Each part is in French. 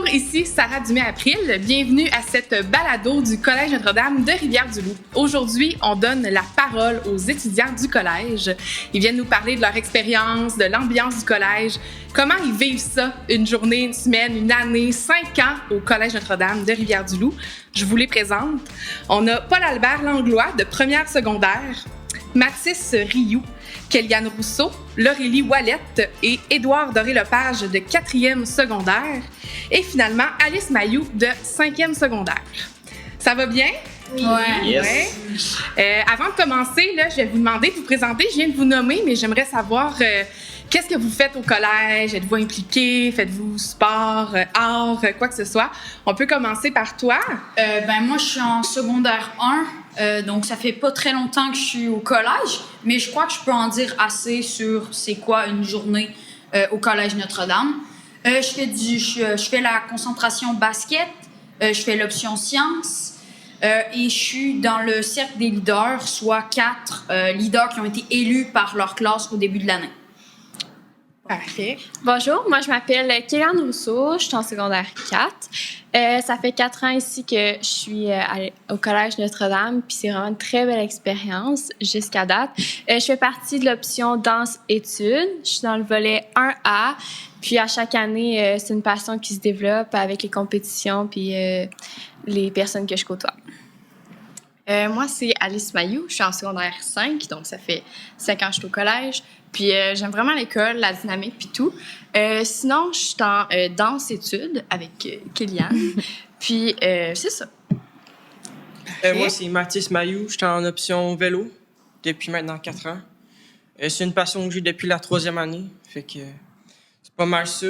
Bonjour, ici Sarah Dumais-April. Bienvenue à cette balado du Collège Notre-Dame de Rivière-du-Loup. Aujourd'hui, on donne la parole aux étudiants du collège. Ils viennent nous parler de leur expérience, de l'ambiance du collège, comment ils vivent ça, une journée, une semaine, une année, 5 ans au Collège Notre-Dame de Rivière-du-Loup. Je vous les présente. On a Paul-Albert Langlois de première secondaire, Mathis Rioux, Kéliane Rousseau, Laurélie Ouellette et Édouard Doré-Lepage de 4e secondaire et finalement Alice Mailloux de 5e secondaire. Ça va bien? Oui. Ouais. Yes. Avant de commencer, là, je vais vous demander de vous présenter. Je viens de vous nommer, mais j'aimerais savoir qu'est-ce que vous faites au collège? Êtes-vous impliqué? Faites-vous sport, art, quoi que ce soit? On peut commencer par toi. Moi, je suis en secondaire 1, donc ça fait pas très longtemps que je suis au collège, mais je crois que je peux en dire assez sur c'est quoi une journée au Collège Notre-Dame. Je fais la concentration basket, je fais l'option sciences, et je suis dans le cercle des leaders, soit 4 leaders qui ont été élus par leur classe au début de l'année. Parfait. Bonjour, moi je m'appelle Kéliane Rousseau, je suis en secondaire 4. Ça fait 4 ans ici que je suis au Collège Notre-Dame, puis c'est vraiment une très belle expérience jusqu'à date. Je fais partie de l'option danse-études, je suis dans le volet 1A, puis à chaque année, c'est une passion qui se développe avec les compétitions puis les personnes que je côtoie. Moi, c'est Alice Mailloux. Je suis en secondaire 5, donc ça fait 5 ans que je suis au collège. Puis j'aime vraiment l'école, la dynamique, puis tout. Sinon, je suis en danse-études avec Kéliane. Puis c'est ça. Moi, c'est Mathis Mailloux. Je suis en option vélo depuis maintenant 4 ans. C'est une passion que j'ai depuis la 3e année. Fait que c'est pas mal ça.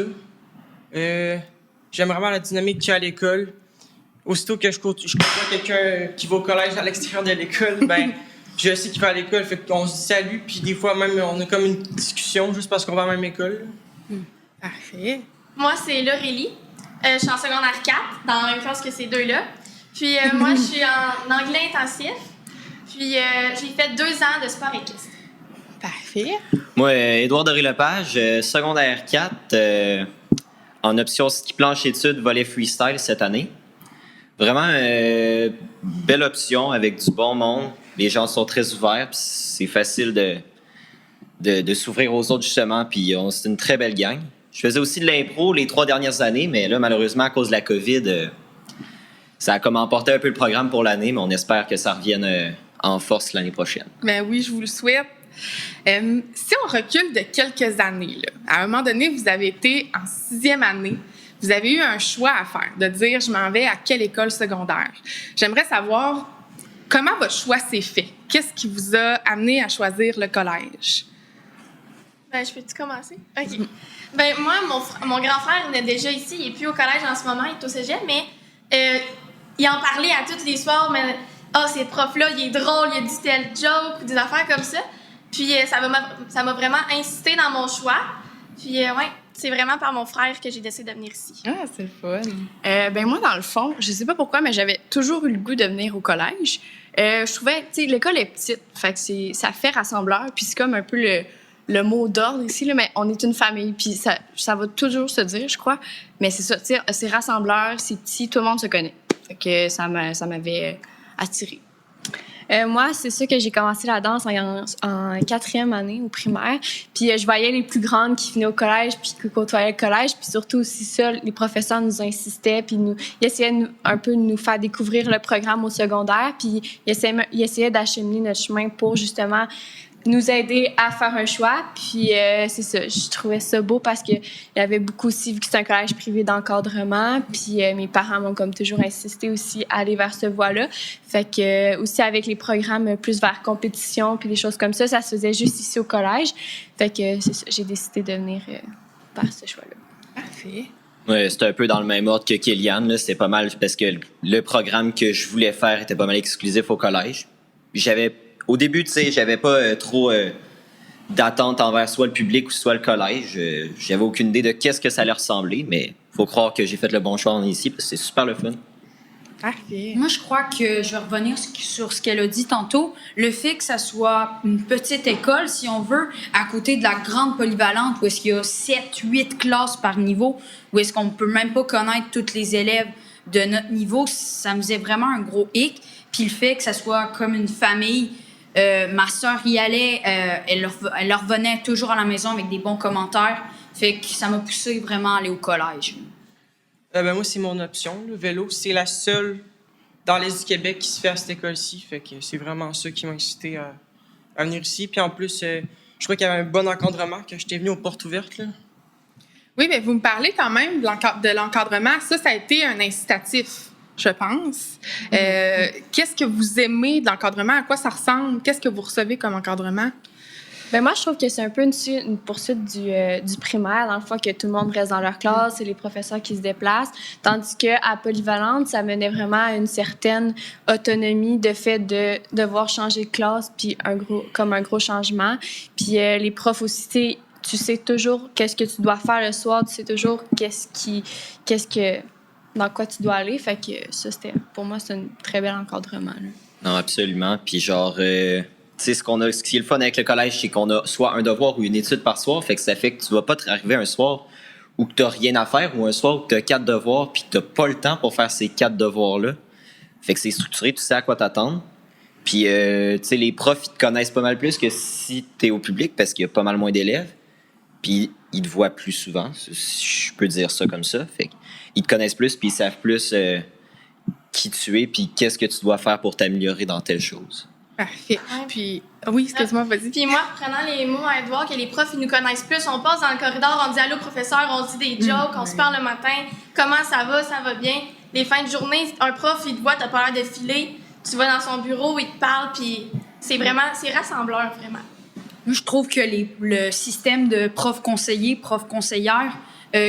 J'aime vraiment la dynamique qu'il y a à l'école. Aussitôt que je côtoie quelqu'un qui va au collège à l'extérieur de l'école, ben je sais qu'il va à l'école, fait qu'on se salue, puis des fois même on a comme une discussion juste parce qu'on va à la même école. Parfait. Moi, c'est Laurélie. Je suis en secondaire 4, dans la même classe que ces deux-là. Puis moi, je suis en anglais intensif. Puis j'ai fait 2 ans de sport équestre. Parfait. Moi, Édouard Doré-Lepage, secondaire 4, en option ski planche études, volley freestyle cette année. Vraiment, belle option avec du bon monde. Les gens sont très ouverts, puis c'est facile de s'ouvrir aux autres, justement, puis c'est une très belle gang. Je faisais aussi de l'impro les 3 dernières années, mais là, malheureusement, à cause de la COVID, ça a comme emporté un peu le programme pour l'année, mais on espère que ça revienne en force l'année prochaine. Ben oui, je vous le souhaite. Si on recule de quelques années, là, à un moment donné, vous avez été en 6e année. Vous avez eu un choix à faire, de dire « je m'en vais à quelle école secondaire ». J'aimerais savoir comment votre choix s'est fait. Qu'est-ce qui vous a amené à choisir le collège? Je peux-tu commencer? OK. Moi, mon grand frère, il est déjà ici. Il n'est plus au collège en ce moment, il est au cégep, mais il en parlait à tous les soirs. Mais ce prof-là, il est drôle, il a dit tel joke ou des affaires comme ça. Puis ça m'a vraiment incité dans mon choix. Puis c'est vraiment par mon frère que j'ai décidé de venir ici. Ah, c'est le fun. Moi, dans le fond, je sais pas pourquoi, mais j'avais toujours eu le goût de venir au collège. Je trouvais, tu sais, l'école est petite, fait que ça fait rassembleur, puis c'est comme un peu le mot d'ordre ici, là, mais on est une famille, puis ça va toujours se dire, je crois. Mais c'est ça, tu sais, c'est rassembleur, c'est petit, tout le monde se connaît. Fait que ça m'avait attirée. Moi, c'est ça que j'ai commencé la danse en 4e année au primaire. Puis je voyais les plus grandes qui venaient au collège puis qui côtoyaient le collège. Puis surtout aussi ça, les professeurs nous insistaient puis ils essayaient un peu de nous faire découvrir le programme au secondaire. Puis ils essayaient d'acheminer notre chemin pour justement nous aider à faire un choix. Puis c'est ça, je trouvais ça beau parce que il y avait beaucoup aussi, vu que c'est un collège privé d'encadrement, puis mes parents m'ont comme toujours insisté aussi à aller vers ce voie-là. Fait que aussi avec les programmes plus vers compétition puis des choses comme ça se faisait juste ici au collège. Fait que c'est ça, j'ai décidé de venir par ce choix-là. Parfait. Ouais, c'était un peu dans le même ordre que Kéliane, là. C'était pas mal parce que le programme que je voulais faire était pas mal exclusif au collège. Au début, tu sais, j'avais pas trop d'attente envers soit le public ou soit le collège. J'avais aucune idée de qu'est-ce que ça allait ressembler, mais faut croire que j'ai fait le bon choix ici parce que c'est super le fun. Parfait. Moi, je crois que je vais revenir sur ce qu'elle a dit tantôt. Le fait que ça soit une petite école, si on veut, à côté de la grande polyvalente, où est-ce qu'il y a 7, 8 classes par niveau, où est-ce qu'on ne peut même pas connaître tous les élèves de notre niveau, ça me faisait vraiment un gros hic. Puis le fait que ça soit comme une famille, ma sœur y allait, elle leur revenait toujours à la maison avec des bons commentaires. Fait que ça m'a poussé vraiment à aller au collège. Moi, c'est mon option. Le vélo, c'est la seule dans l'Est du Québec qui se fait à cette école-ci. Fait que c'est vraiment ça qui m'a incité à venir ici. Puis en plus, je crois qu'il y avait un bon encadrement quand j'étais venu aux portes ouvertes, là. Oui, mais vous me parlez quand même de l'encadrement. Ça a été un incitatif, je pense. Qu'est-ce que vous aimez de l'encadrement? À quoi ça ressemble? Qu'est-ce que vous recevez comme encadrement? Ben moi, je trouve que c'est un peu une poursuite du primaire, dans le fond, que tout le monde reste dans leur classe, c'est les professeurs qui se déplacent. Tandis qu'à Polyvalente, ça menait vraiment à une certaine autonomie de fait de devoir changer de classe, puis un gros changement. Puis les profs aussi, tu sais toujours qu'est-ce que tu dois faire le soir, tu sais toujours dans quoi tu dois aller. Fait que ça, pour moi, c'est un très bel encadrement, là. Non, absolument. Puis genre, tu sais, ce qui est le fun avec le collège, c'est qu'on a soit un devoir ou une étude par soir. Fait que ça fait que tu vas pas te arriver un soir où tu n'as rien à faire ou un soir où tu as 4 devoirs puis tu n'as pas le temps pour faire ces 4 devoirs-là. Fait que c'est structuré, tu sais à quoi t'attendre. Puis, tu sais, les profs, ils te connaissent pas mal plus que si tu es au public parce qu'il y a pas mal moins d'élèves. Puis, ils te voient plus souvent, si je peux dire ça comme ça. Fait qu'ils te connaissent plus puis ils savent plus qui tu es puis qu'est-ce que tu dois faire pour t'améliorer dans telle chose. Parfait. Puis, oui, excuse-moi, vas-y. Puis moi, prenant les mots à Edouard, que les profs, ils nous connaissent plus, on passe dans le corridor, on dit « Allô, professeur », on dit des jokes, on se parle le matin, « Comment ça va bien? » Les fins de journée, un prof, il te voit, t'as pas l'air de filer, tu vas dans son bureau, il te parle, puis c'est rassembleur, vraiment. Moi, je trouve que le système de prof-conseiller, prof-conseillère,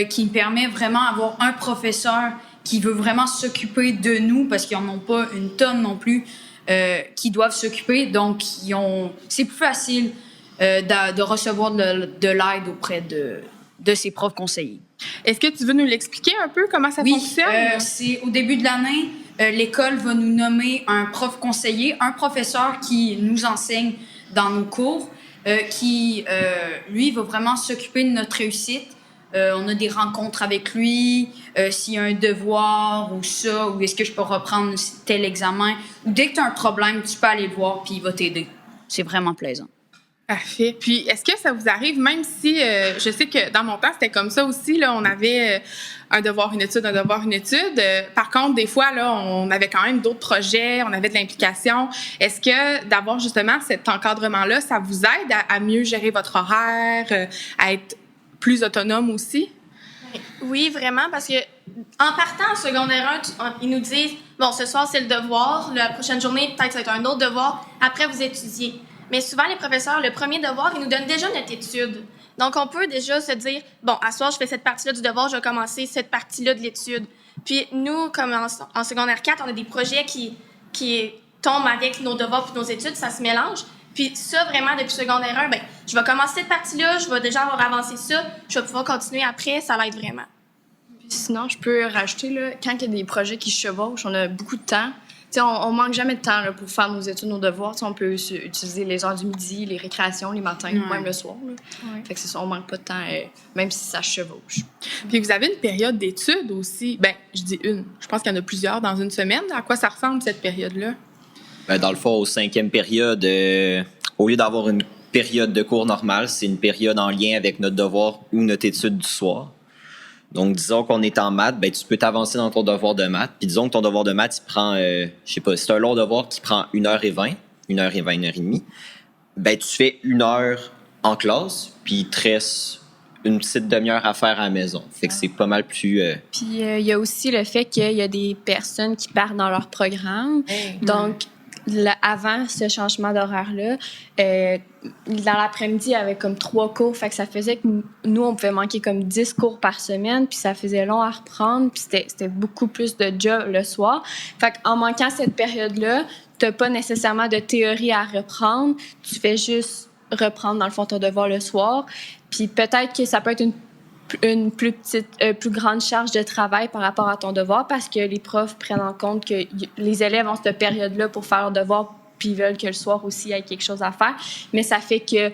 qui permet vraiment d'avoir un professeur qui veut vraiment s'occuper de nous, parce qu'ils n'en ont pas une tonne non plus, qui doivent s'occuper. Donc, c'est plus facile de recevoir de l'aide auprès de ces profs conseillers. Est-ce que tu veux nous l'expliquer un peu, comment ça fonctionne? C'est au début de l'année, l'école va nous nommer un prof conseiller, un professeur qui nous enseigne dans nos cours, qui, lui, va vraiment s'occuper de notre réussite. On a des rencontres avec lui, s'il y a un devoir ou ça, ou est-ce que je peux reprendre tel examen. Ou dès que tu as un problème, tu peux aller le voir, puis il va t'aider. C'est vraiment plaisant. Parfait. Puis, est-ce que ça vous arrive, même si, je sais que dans mon temps, c'était comme ça aussi, là, on avait un devoir, une étude, par contre, des fois, là, on avait quand même d'autres projets, on avait de l'implication. Est-ce que d'avoir justement cet encadrement-là, ça vous aide à mieux gérer votre horaire, à être plus autonome aussi? Oui, vraiment, parce que en partant en secondaire 1, ils nous disent « Bon, ce soir, c'est le devoir. La prochaine journée, peut-être ça va être un autre devoir. Après, vous étudiez. » Mais souvent, les professeurs, le premier devoir, ils nous donnent déjà notre étude. Donc, on peut déjà se dire « Bon, à ce soir, je fais cette partie-là du devoir, je vais commencer cette partie-là de l'étude. » Puis nous, comme en secondaire 4, on a des projets qui tombent avec nos devoirs et nos études, ça se mélange. Puis ça, vraiment, depuis secondaire 1, je vais commencer cette partie-là, je vais déjà avoir avancé ça, je vais pouvoir continuer après, ça l'aide vraiment. Puis sinon, je peux rajouter, là, quand il y a des projets qui se chevauchent, on a beaucoup de temps. T'sais, on manque jamais de temps là, pour faire nos études, nos devoirs. T'sais, on peut utiliser les heures du midi, les récréations, les matins, ou même le soir. Là. Ouais. Fait que c'est ça, on manque pas de temps, même si ça se chevauche. Puis vous avez une période d'études aussi. Ben, je dis une. Je pense qu'il y en a plusieurs dans une semaine. À quoi ça ressemble, cette période-là? Ben, dans le fond, aux 5e période, au lieu d'avoir une période de cours normale, c'est une période en lien avec notre devoir ou notre étude du soir. Donc, disons qu'on est en maths, ben, tu peux t'avancer dans ton devoir de maths. Puis disons que ton devoir de maths, il prend, je sais pas, c'est un long devoir qui prend 1h20, 1h20, 1h30. Ben, tu fais 1 heure en classe, puis il te reste une petite demi-heure à faire à la maison. Fait que c'est pas mal plus... Puis, il y a aussi le fait qu'il y a des personnes qui partent dans leur programme. Donc, avant ce changement d'horaire-là, dans l'après-midi, il y avait comme 3 cours. Fait que ça faisait que nous, on pouvait manquer comme 10 cours par semaine. Puis ça faisait long à reprendre. Puis c'était beaucoup plus de job le soir. Fait qu'en manquant cette période-là, tu n'as pas nécessairement de théorie à reprendre. Tu fais juste reprendre, dans le fond, ton devoir le soir. Puis peut-être que ça peut être une plus grande charge de travail par rapport à ton devoir parce que les profs prennent en compte que les élèves ont cette période-là pour faire leur devoir puis ils veulent que le soir aussi il y ait quelque chose à faire. Mais ça fait que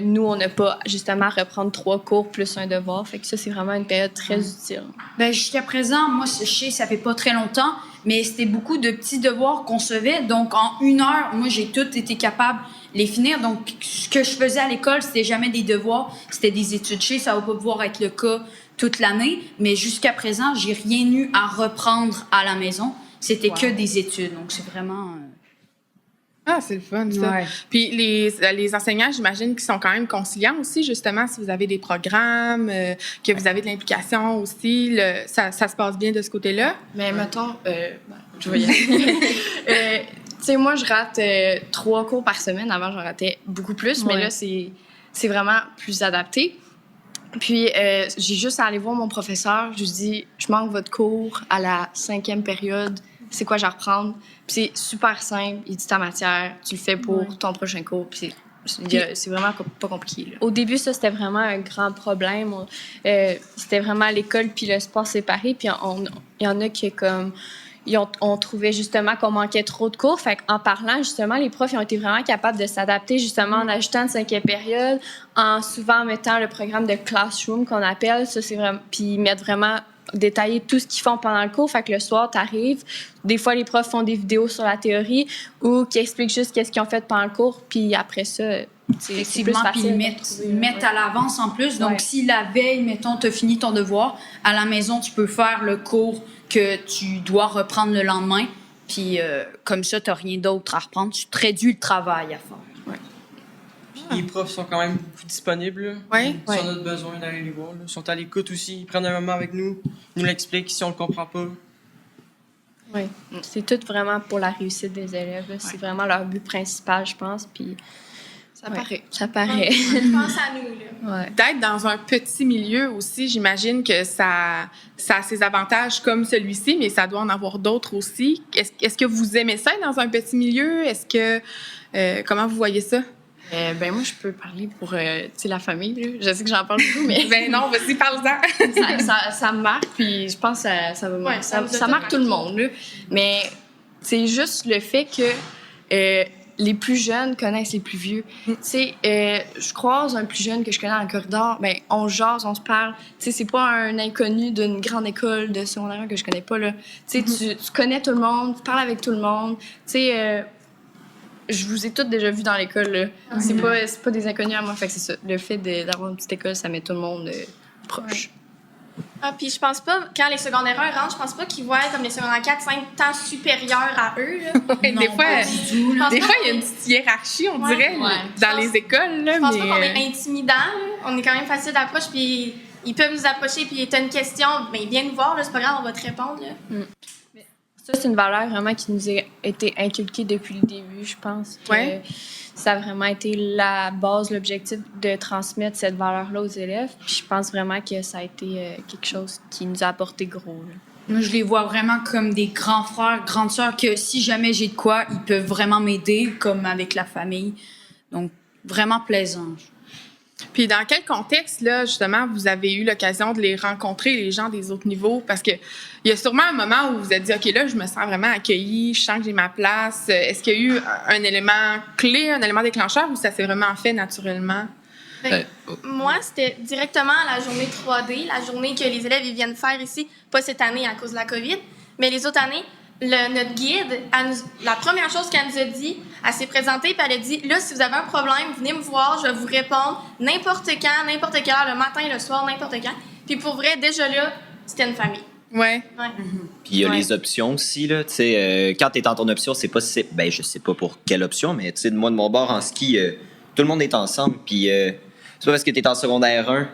nous, on n'a pas justement à reprendre 3 cours plus un devoir. Fait que ça, c'est vraiment une période très utile. Ben, jusqu'à présent, moi, je sais, ça fait pas très longtemps, mais c'était beaucoup de petits devoirs qu'on recevait. Donc, en 1 heure, moi, j'ai tout été capable de les finir. Donc, ce que je faisais à l'école, c'était jamais des devoirs, c'était des études. Je sais, ça va pas pouvoir être le cas toute l'année, mais jusqu'à présent, j'ai rien eu à reprendre à la maison. C'était que des études. Donc, c'est vraiment... Ah, c'est le fun, ça. Ouais. Puis les enseignants, j'imagine qu'ils sont quand même conciliants aussi, justement, si vous avez des programmes, que vous avez de l'implication aussi, ça se passe bien de ce côté-là. Mais mettons, je vais y aller. Tu sais, moi, je rate 3 cours par semaine. Avant, j'en ratais beaucoup plus, mais là, c'est vraiment plus adapté. Puis, j'ai juste à aller voir mon professeur. Je lui dis, je manque votre cours à la 5e période. C'est quoi, je vais reprendre? Puis c'est super simple. Il dit ta matière, tu le fais pour ton prochain cours. Puis c'est vraiment pas compliqué. Là. Au début, ça, c'était vraiment un grand problème. C'était vraiment l'école puis le sport séparés. Puis il y en a qui, comme... On trouvait justement qu'on manquait trop de cours. Fait qu'en parlant, justement, les profs ils ont été vraiment capables de s'adapter, justement, en ajoutant une 5e période, en souvent mettant le programme de classroom qu'on appelle. Ça, c'est vraiment... Puis ils mettent vraiment... détailler tout ce qu'ils font pendant le cours. Fait que le soir, t'arrives. Des fois, les profs font des vidéos sur la théorie ou qui expliquent juste qu'est-ce qu'ils ont fait pendant le cours. Puis après ça, c'est plus facile. Puis ils mettent à l'avance en plus. Donc, si la veille, mettons, tu as fini ton devoir, à la maison, tu peux faire le cours que tu dois reprendre le lendemain. Puis comme ça, tu n'as rien d'autre à reprendre. Tu te réduis le travail à faire. Les profs sont quand même beaucoup disponibles. Oui. Si on a besoin d'aller les voir. Là. Ils sont à l'écoute aussi. Ils prennent un moment avec nous. Ils nous l'expliquent si on le comprend pas. Oui. C'est tout vraiment pour la réussite des élèves. Là. C'est vraiment leur but principal, je pense. Puis ça paraît. Ça paraît. Je pense à nous, là. Ouais. D'être dans un petit milieu aussi, j'imagine que ça a ses avantages comme celui-ci, mais ça doit en avoir d'autres aussi. Est-ce que vous aimez ça être dans un petit milieu? Est-ce que... comment vous voyez ça? Ben moi, je peux parler pour la famille. Là. Je sais que j'en parle beaucoup, mais... Ben non, vas-y, parle-en. ça me marque, puis je pense que ça va Ouais, ça marque tout le monde. Là. Mais c'est juste le fait que les plus jeunes connaissent les plus vieux. Tu sais, je croise un plus jeune que je connais dans le corridor, ben on jase, on se parle. Tu sais, c'est pas un inconnu d'une grande école de secondaire que je connais pas, là. Tu sais, tu connais tout le monde, tu parles avec tout le monde. Tu sais... je vous ai toutes déjà vues dans l'école. Là. C'est pas des inconnus à moi. Fait que c'est ça. Le fait d'avoir une petite école, ça met tout le monde proche. Ah, puis je pense pas, quand les secondaires 1 rentrent, je pense pas qu'ils voient comme les secondaires 4, 5 temps supérieurs à eux. Là. Ouais, Non, des fois, pas du tout, là. il y a une petite hiérarchie, on dirait, dans les écoles. Là, Je pense mais... pas qu'on est intimidant. Là. On est quand même facile d'approche, puis ils peuvent nous approcher, puis t'as une question, ben viens nous voir, là, c'est pas grave, on va te répondre. Là. Ça, c'est une valeur vraiment qui nous a été inculquée depuis le début, je pense. Que ça a vraiment été la base, l'objectif de transmettre cette valeur-là aux élèves. Puis je pense vraiment que ça a été quelque chose qui nous a apporté gros. Là. Moi, je les vois vraiment comme des grands frères, grandes sœurs, que si jamais j'ai de quoi, ils peuvent vraiment m'aider, comme avec la famille. Donc, vraiment plaisant. Puis dans quel contexte, là, justement, vous avez eu l'occasion de les rencontrer, les gens des autres niveaux? Parce que il y a sûrement un moment où vous vous êtes dit, OK, là, je me sens vraiment accueillie, je sens que j'ai ma place. Est-ce qu'il y a eu un élément clé, un élément déclencheur, ou ça s'est vraiment fait naturellement? Moi, c'était directement la journée 3D, la journée que les élèves ils viennent faire ici, pas cette année à cause de la COVID, mais les autres années. Notre guide, la première chose qu'elle nous a dit, elle s'est présentée et elle a dit, là, si vous avez un problème, venez me voir, je vais vous répondre n'importe quand, n'importe quelle heure, le matin, le soir, n'importe quand. Puis pour vrai, déjà là, c'était une famille. Ouais. Puis il y a les options aussi, là. Tu sais, quand t'es dans ton option, c'est pas... Ben, je sais pas pour quelle option, mais tu sais, moi, de mon bord, en ski, tout le monde est ensemble. Puis c'est pas parce que t'es en secondaire 1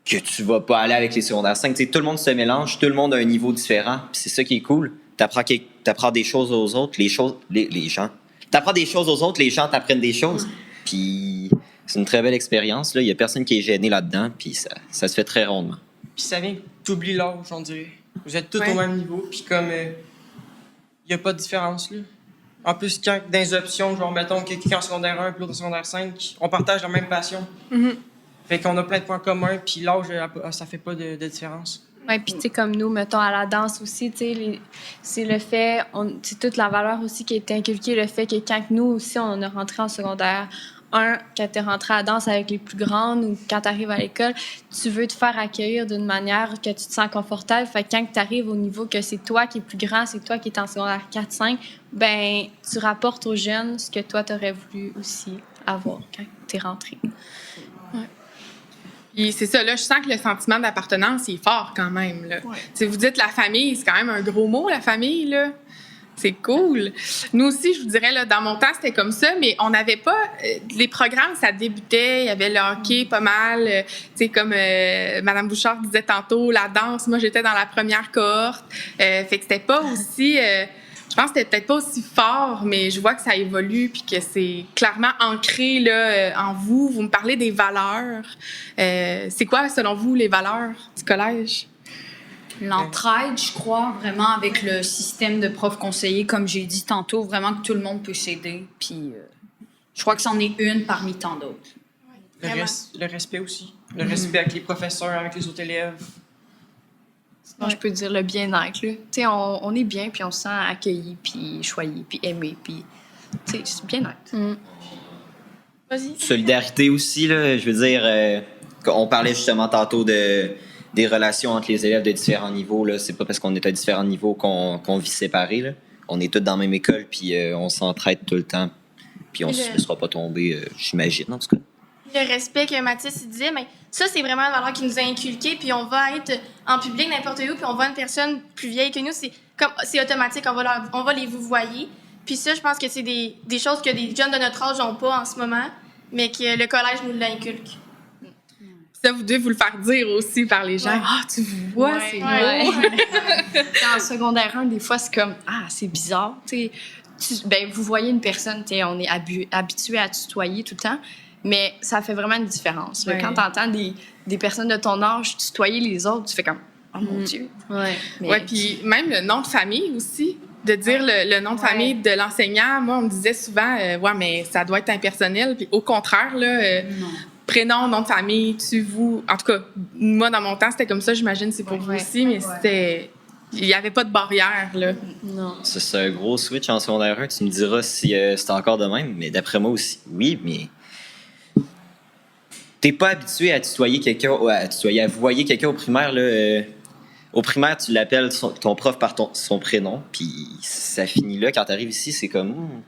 que tu vas pas aller avec les secondaires 5. T'sais, tout le monde se mélange, tout le monde a un niveau différent. Puis c'est ça qui est cool. T'apprends des choses aux autres, les gens. T'apprends des choses aux autres, les gens t'apprennent des choses. Puis c'est une très belle expérience. Il y a personne qui est gêné là-dedans, puis ça se fait très rondement. Puis ça vient que t'oublies l'âge, on dirait. Vous êtes tous au même niveau, puis comme... Il y a pas de différence, là. En plus, quand dans les options, genre, mettons, quelqu'un en secondaire 1 puis l'autre en secondaire 5, on partage la même passion. Fait qu'on a plein de points communs, puis l'âge, ça fait pas de différence. Oui, puis tu sais, comme nous, mettons, à la danse aussi, tu sais, c'est le fait, c'est toute la valeur aussi qui a été inculquée, le fait que quand nous aussi, on est rentré en secondaire 1, quand tu es rentré à la danse avec les plus grandes ou quand tu arrives à l'école, tu veux te faire accueillir d'une manière que tu te sens confortable. Fait que quand tu arrives au niveau que c'est toi qui es plus grand, c'est toi qui es en secondaire 4-5, ben tu rapportes aux jeunes ce que toi, tu aurais voulu aussi avoir quand tu es rentré. Puis c'est ça, là, je sens que le sentiment d'appartenance, il est fort quand même. Là. Ouais. Vous dites la famille, c'est quand même un gros mot, la famille, là. C'est cool. Nous aussi, je vous dirais, là, dans mon temps, c'était comme ça, mais on n'avait pas... les programmes, ça débutait, il y avait le hockey pas mal, tu sais, comme Mme Bouchard disait tantôt, la danse, moi, j'étais dans la première cohorte, fait que c'était pas aussi... je pense que c'était peut-être pas aussi fort, mais je vois que ça évolue puis que c'est clairement ancré là, en vous. Vous me parlez des valeurs. C'est quoi, selon vous, les valeurs du collège? L'entraide, je crois, vraiment, avec le système de profs conseillers, comme j'ai dit tantôt, vraiment que tout le monde peut s'aider. Puis je crois que c'en est une parmi tant d'autres. Le respect aussi. Le respect avec les professeurs, avec les autres élèves. Sinon, je peux dire le bien-être. Tu sais, on est bien, puis on se sent accueilli, puis choyé, puis aimé, puis tu sais, c'est bien-être. Vas-y. Solidarité aussi, là, je veux dire, on parlait justement tantôt des relations entre les élèves de différents niveaux. Là. C'est pas parce qu'on est à différents niveaux qu'on vit séparés. Là. On est tous dans la même école, puis on s'entraide tout le temps, puis on ne se laissera pas tomber, j'imagine, en tout cas. Le respect que Mathis disait, mais ça, c'est vraiment une valeur qui nous a inculqué, puis on va être en public n'importe où, puis on voit une personne plus vieille que nous, c'est automatique, on va les vous voyer. Puis ça, je pense que c'est des choses que des jeunes de notre âge n'ont pas en ce moment, mais que le collège nous l'inculque. Ça, vous devez vous le faire dire aussi par les gens. Ah, tu vois, c'est beau. En secondaire 1, des fois, c'est comme, c'est bizarre. Vous voyez une personne, on est habitué à tutoyer tout le temps, mais ça fait vraiment une différence. Ouais. Quand tu entends des personnes de ton âge tutoyer les autres, tu fais comme, oh mon Dieu. Ouais, puis même le nom de famille aussi. De dire le nom de famille de l'enseignant, moi, on me disait souvent, mais ça doit être impersonnel. Puis au contraire, là, prénom, nom de famille, vous. En tout cas, moi, dans mon temps, c'était comme ça, j'imagine, c'est pour vous aussi, mais c'était. Il n'y avait pas de barrière, là. Non. C'est un gros switch en secondaire 1. Tu me diras si c'est encore de même, mais d'après moi aussi, oui, mais. T'es pas habitué à tutoyer quelqu'un, à voyer quelqu'un au primaire, là. Au primaire, tu l'appelles ton prof par son prénom, puis ça finit là. Quand tu arrives ici, c'est comme...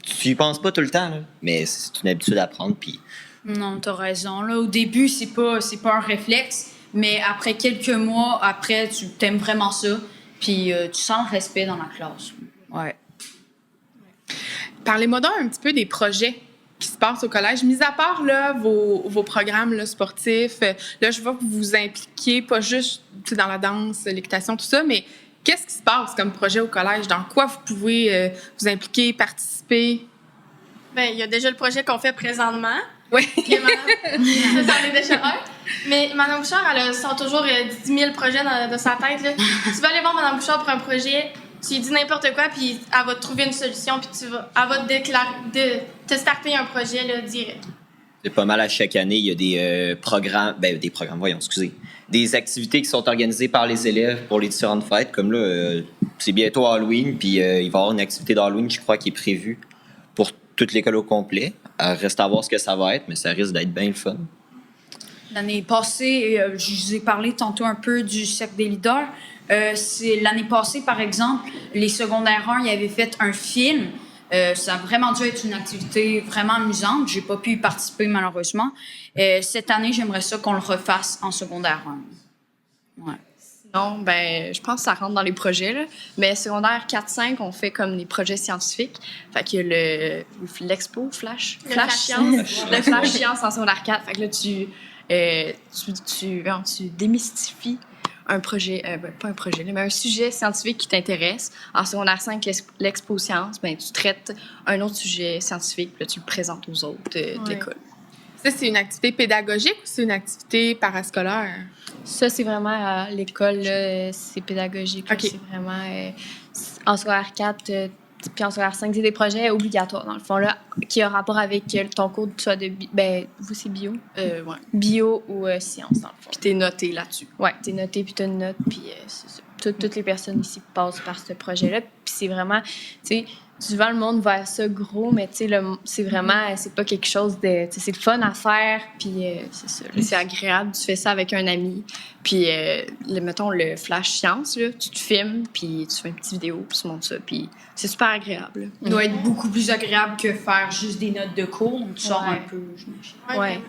tu y penses pas tout le temps, là, mais c'est une habitude à prendre, puis... Non, t'as raison. Là, au début, c'est pas un réflexe, mais après quelques mois, tu t'aimes vraiment ça, puis tu sens le respect dans la classe. Ouais. Parlez-moi donc un petit peu des projets qui se passent au collège, mis à part là, vos programmes là, sportifs. Là, je vois que vous vous impliquez pas juste dans la danse, l'équitation, tout ça, mais qu'est-ce qui se passe comme projet au collège? Dans quoi vous pouvez vous impliquer, participer? Bien, il y a déjà le projet qu'on fait présentement. Oui. Ça en est déjà un. Mais Mme Bouchard, elle sort toujours 10 000 projets dans sa tête. Là. Tu vas aller voir Mme Bouchard pour un projet, tu lui dis n'importe quoi, puis elle va te trouver une solution, puis elle va te starter un projet là, direct. C'est pas mal à chaque année, il y a des activités qui sont organisées par les élèves pour les différentes fêtes. Comme là, c'est bientôt Halloween, puis il va y avoir une activité d'Halloween, je crois, qui est prévue pour toute l'école au complet. Reste à voir ce que ça va être, mais ça risque d'être bien le fun. L'année passée, je vous ai parlé tantôt un peu du cercle des leaders. C'est l'année passée, par exemple, les secondaires 1, ils avaient fait un film. Ça a vraiment dû être une activité vraiment amusante. J'ai pas pu y participer, malheureusement. Cette année, j'aimerais ça qu'on le refasse en secondaire 1. Ouais. Non, je pense que ça rentre dans les projets, là. Mais secondaire 4-5, on fait comme des projets scientifiques. Fait qu'il y a l'expo Flash Science. Le Flash Science en secondaire 4. Fait que là, tu démystifies un projet, pas un projet, mais un sujet scientifique qui t'intéresse. En secondaire 5, l'expo science, tu traites un autre sujet scientifique, puis là, tu le présentes aux autres de l'école. Ça, c'est une activité pédagogique ou c'est une activité parascolaire? Ça, c'est vraiment à l'école, là, c'est pédagogique. Okay. C'est vraiment... en secondaire 4, puis en secondaire 5, c'est des projets obligatoires, dans le fond, là, qui ont rapport avec ton cours, soit de... vous, c'est bio? Ouais. Bio ou sciences, dans le fond. Puis t'es noté là-dessus. Ouais, t'es noté, puis t'as une note, puis c'est ça. Toutes les personnes ici passent par ce projet-là, puis c'est vraiment, tu sais, souvent le monde va à ça gros, mais tu sais, c'est vraiment, c'est pas quelque chose de, tu sais, c'est le fun à faire, puis c'est ça. Là, c'est agréable, tu fais ça avec un ami, puis mettons le flash science, là, tu te filmes, puis tu fais une petite vidéo, puis tu montres ça, puis c'est super agréable. Ça doit être beaucoup plus agréable que faire juste des notes de cours, donc tu sors Ouais. un peu, j'imagine. Ouais, Ouais. vraiment.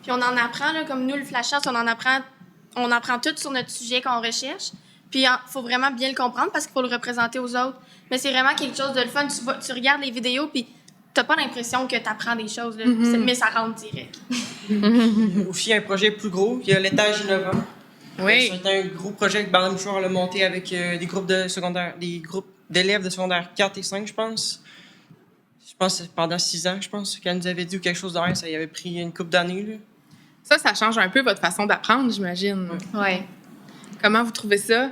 Puis on en apprend, là, comme nous, le flash science, on apprend tout sur notre sujet qu'on recherche. Puis il faut vraiment bien le comprendre parce qu'il faut le représenter aux autres. Mais c'est vraiment quelque chose de le fun. Tu regardes les vidéos, puis t'as pas l'impression que tu apprends des choses, là. Mais ça rentre direct. Aussi, un projet plus gros, il y a l'étage innovant. Oui. C'est un gros projet que Bernard Mouchard a monté avec des groupes d'élèves de secondaire 4 et 5, je pense. Je pense que c'est pendant 6 ans, je pense, qu'elle nous avait dit ou quelque chose de même, ça y avait pris une couple d'années, là. Ça change un peu votre façon d'apprendre, j'imagine. Ouais. Comment vous trouvez ça?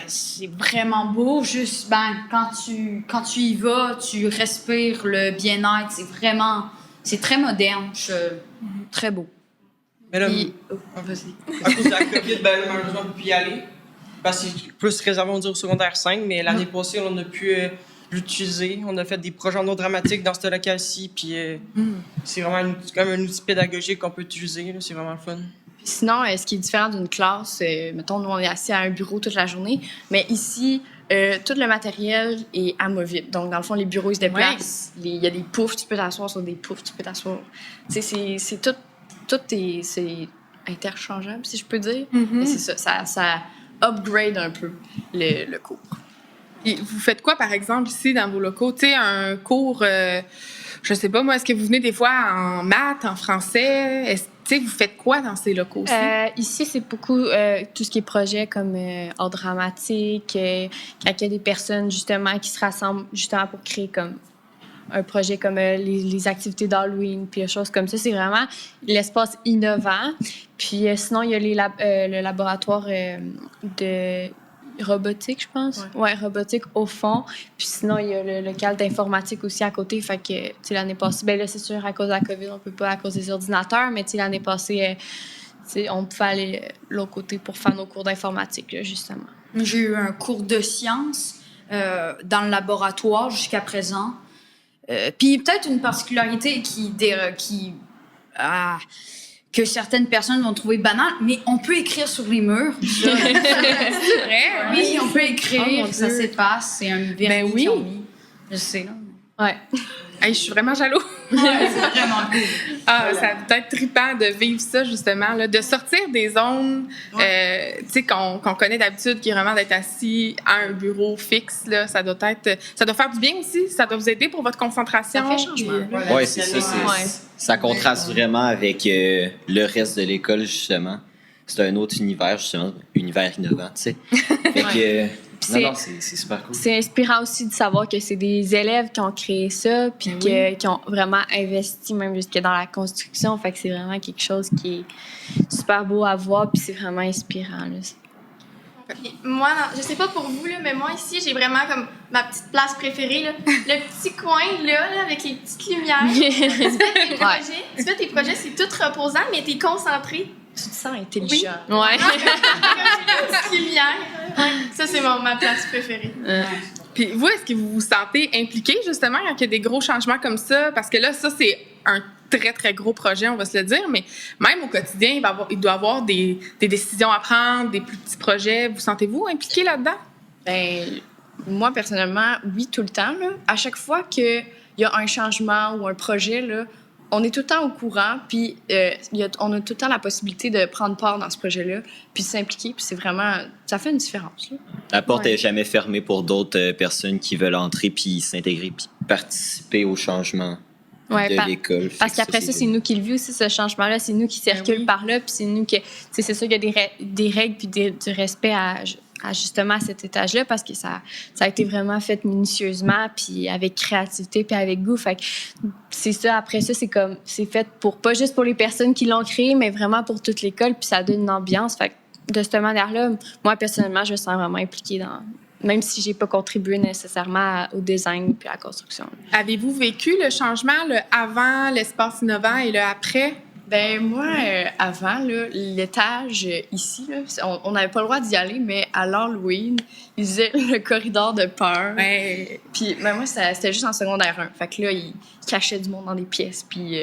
C'est vraiment beau. Juste, quand tu y vas, tu respires le bien-être. C'est très moderne. Très beau. Mais là, Puis- Vas-y. à cause de la COVID, ben, là, malheureusement, on ne peut plus y aller. Parce que c'est plus réservé, on dit, au secondaire 5, mais l'année passée, on a pu l'utiliser. On a fait des projets en eau dramatique dans ce local-ci, puis c'est vraiment comme un outil pédagogique qu'on peut utiliser, là. C'est vraiment le fun. Sinon, ce qui est différent d'une classe, mettons, nous, on est assis à un bureau toute la journée, mais ici, tout le matériel est amovible. Donc, dans le fond, les bureaux, ils se déplacent. Il y a des poufs, tu peux t'asseoir sur des poufs, tu peux t'asseoir. Tu sais, c'est c'est interchangeable, si je peux dire. Mais c'est ça upgrade un peu le cours. Et vous faites quoi, par exemple, ici, dans vos locaux? Tu sais, un cours, je sais pas, moi, est-ce que vous venez des fois en maths, en français? Tu sais, vous faites quoi dans ces locaux-ci? Ici, c'est beaucoup tout ce qui est projet comme art dramatique, quand il y a des personnes, justement, qui se rassemblent justement pour créer comme un projet comme les activités d'Halloween, puis des choses comme ça. C'est vraiment l'espace innovant. Puis sinon, il y a le laboratoire de robotique, je pense. Ouais, robotique au fond. Puis sinon, il y a le local d'informatique aussi à côté. Fait que, tu sais, l'année passée, ben là, c'est sûr, à cause de la COVID, on peut pas à cause des ordinateurs, mais tu sais, l'année passée, tu sais, on pouvait aller de l'autre côté pour faire nos cours d'informatique, là, justement. J'ai eu un cours de sciences dans le laboratoire jusqu'à présent. Puis peut-être une particularité que certaines personnes vont trouver banale, mais on peut écrire sur les murs. C'est vrai? Oui, on peut écrire, Oh, mon ça Dieu. s'efface. C'est un vernis Ben oui. qu'ils ont mis. Je sais, là. Ouais. Hey, je suis vraiment jaloux. Ouais, c'est vraiment cool. Ah, ça doit être trippant de vivre ça, justement, là, de sortir des zones tu sais, qu'on connaît d'habitude, qui est vraiment d'être assis à un bureau fixe. Là, ça doit faire du bien aussi. Ça doit vous aider pour votre concentration. Ça fait changement. puis, Oui, c'est ça. Ça contraste vraiment avec le reste de l'école, justement. C'est un autre univers, justement, univers innovant, tu sais. Fait que, non, c'est super cool. C'est inspirant aussi de savoir que c'est des élèves qui ont créé ça, puis qui ont vraiment investi même jusque dans la construction. Fait que c'est vraiment quelque chose qui est super beau à voir, puis c'est vraiment inspirant. Là. Puis moi, je sais pas pour vous, là, mais moi, ici, j'ai vraiment comme ma petite place préférée. Là. Le petit coin, là, avec les petites lumières. Tu fais tes projets, c'est tout reposant, mais t'es concentré. Tu te sens intelligent. Ouais. Comme une petite lumière. Ouais. Ça, c'est ma place préférée. Puis vous, est-ce que vous vous sentez impliqué, justement, quand il y a des gros changements comme ça? Parce que là, ça, c'est un très, très gros projet, on va se le dire, mais même au quotidien, il doit y avoir des décisions à prendre, des plus petits projets. Vous sentez-vous impliqué là-dedans? Ben, moi, personnellement, oui, tout le temps. Là. À chaque fois qu'il y a un changement ou un projet, là, on est tout le temps au courant, puis on a tout le temps la possibilité de prendre part dans ce projet-là, puis de s'impliquer, puis c'est vraiment... Ça fait une différence. Là. La porte est jamais fermée pour d'autres personnes qui veulent entrer puis s'intégrer puis participer au changement de l'école. Parce qu'après ça, c'est nous qui le vivons aussi, ce changement-là. C'est nous qui circulent par là, puis c'est nous qui... C'est sûr qu'il y a des règles puis du respect à justement à cet étage-là, parce que ça a été vraiment fait minutieusement, puis avec créativité, puis avec goût. Fait que c'est ça, après ça, c'est fait pour pas juste pour les personnes qui l'ont créé, mais vraiment pour toute l'école, puis ça donne une ambiance. Fait que de cette manière-là, moi, personnellement, je me sens vraiment impliquée même si j'ai pas contribué nécessairement au design puis à la construction. Avez-vous vécu le changement, le avant l'espace innovant et le après? Ben moi, avant, là, l'étage ici, là, on n'avait pas le droit d'y aller, mais à l'Halloween, ils faisaient le corridor de peur. Ouais. Puis ben moi, c'était juste en secondaire 1. Fait que là, ils cachaient du monde dans des pièces, puis